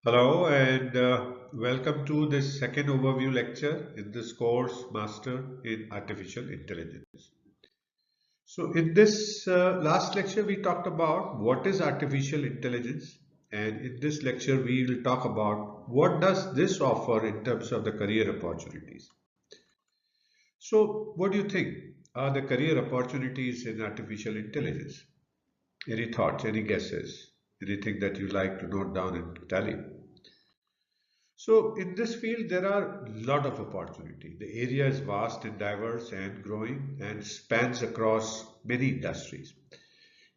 Hello and welcome to this second overview lecture in this course Master in Artificial Intelligence. So in this last lecture we talked about what is artificial intelligence, and in this lecture we will talk about what does this offer in terms of the career opportunities. So what do you think are the career opportunities in artificial intelligence? Any thoughts, any guesses, anything that you like to note down and tally? So in this field, there are a lot of opportunity. The area is vast and diverse and growing and spans across many industries.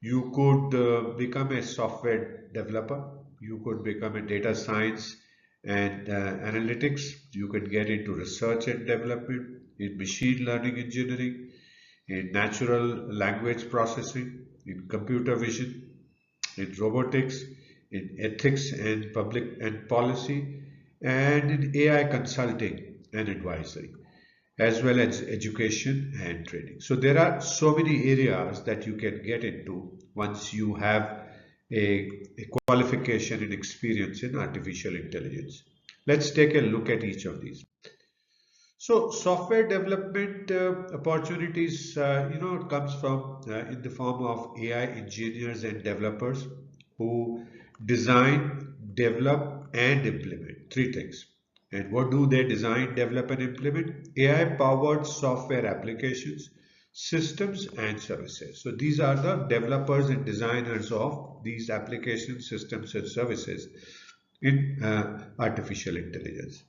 You could become a software developer. You could become a data science and analytics. You can get into research and development, in machine learning engineering, in natural language processing, in computer vision, in robotics, in ethics and public and policy, and in AI consulting and advisory, as well as education and training. So there are so many areas that you can get into once you have a qualification and experience in artificial intelligence. Let's take a look at each of these. So software development opportunities, comes from in the form of AI engineers and developers who design, develop, and implement three things. And what do they design, develop, and implement? AI-powered software applications, systems, and services. So these are the developers and designers of these applications, systems, and services in artificial intelligence.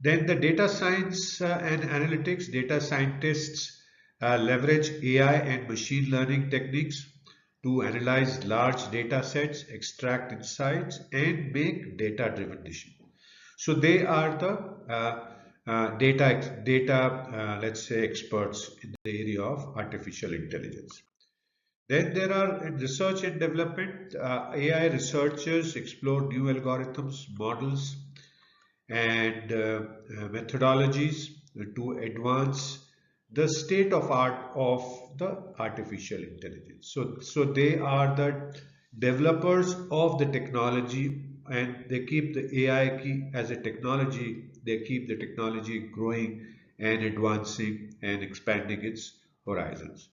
Then the data science and analytics, data scientists leverage AI and machine learning techniques to analyze large data sets, extract insights, and make data-driven decisions. So they are the let's say, experts in the area of artificial intelligence. Then there are in research and development, AI researchers explore new algorithms, models, and methodologies to advance the state of art of the artificial intelligence. So they are the developers of the technology, and they keep the AI key as a technology. They keep the technology growing and advancing and expanding its horizons.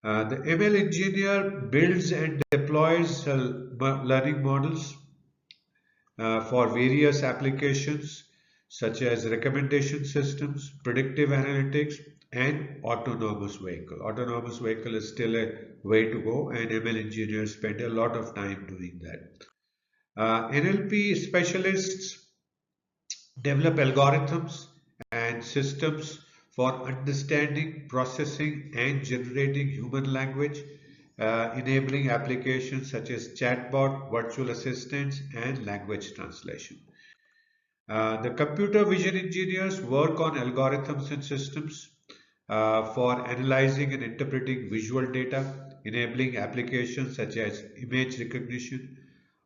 The ML engineer builds and deploys learning models for various applications such as recommendation systems, predictive analytics, and autonomous vehicle. Autonomous vehicle is still a way to go, and ML engineers spend a lot of time doing that. NLP specialists develop algorithms and systems for understanding, processing, and generating human language, enabling applications such as chatbot, virtual assistants, and language translation. The computer vision engineers work on algorithms and systems for analyzing and interpreting visual data, enabling applications such as image recognition,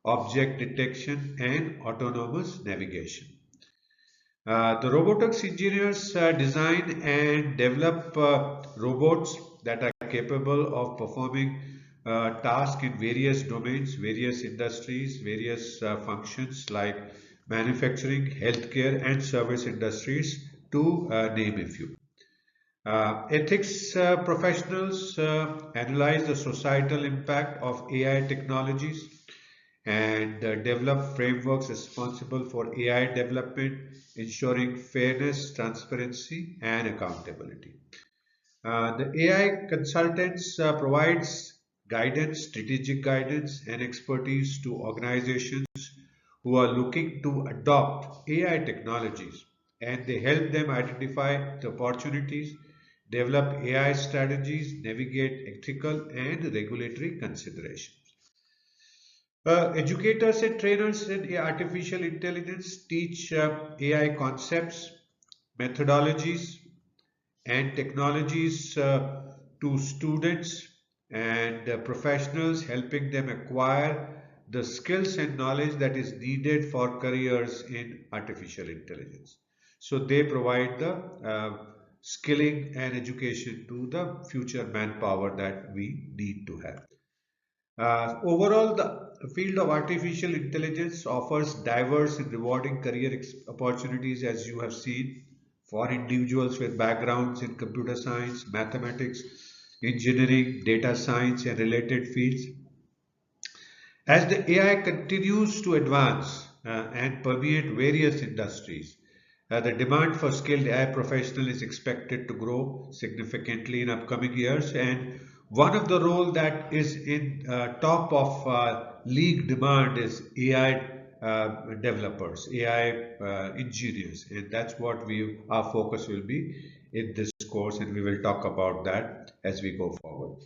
object detection, and autonomous navigation. The robotics engineers design and develop robots that are capable of performing tasks in various domains, various industries, various functions like manufacturing, healthcare, and service industries, to name a few. Ethics professionals analyze the societal impact of AI technologies and develop frameworks responsible for AI development, ensuring fairness, transparency, and accountability. The AI consultants provides guidance, strategic guidance, and expertise to organizations who are looking to adopt AI technologies, and they help them identify the opportunities, develop AI strategies, navigate ethical and regulatory considerations. Educators and trainers in artificial intelligence teach AI concepts, methodologies, and technologies to students and professionals, helping them acquire the skills and knowledge that is needed for careers in artificial intelligence. So they provide the skilling and education to the future manpower that we need to have. Overall, the the field of artificial intelligence offers diverse and rewarding career opportunities, as you have seen, for individuals with backgrounds in computer science, mathematics, engineering, data science, and related fields. As the AI continues to advance and permeate various industries, the demand for skilled AI professionals is expected to grow significantly in upcoming years. And one of the role that is in top of league demand is AI developers, AI engineers, and that's what our focus will be in this course, and we will talk about that as we go forward.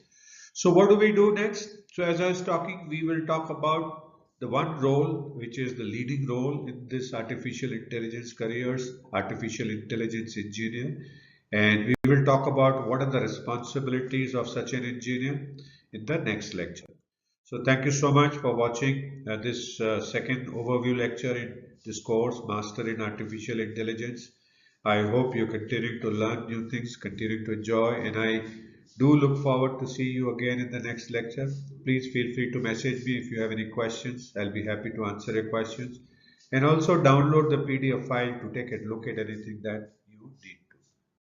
So what do we do next? So as I was talking, we will talk about the one role which is the leading role in this artificial intelligence careers, artificial intelligence engineer, and we will talk about what are the responsibilities of such an engineer in the next lecture. So thank you so much for watching this second overview lecture in this course, Master in Artificial Intelligence. I hope you're continuing to learn new things, continuing to enjoy, and I do look forward to see you again in the next lecture. Please feel free to message me if you have any questions. I'll be happy to answer your questions. And also download the PDF file to take a look at anything that you need.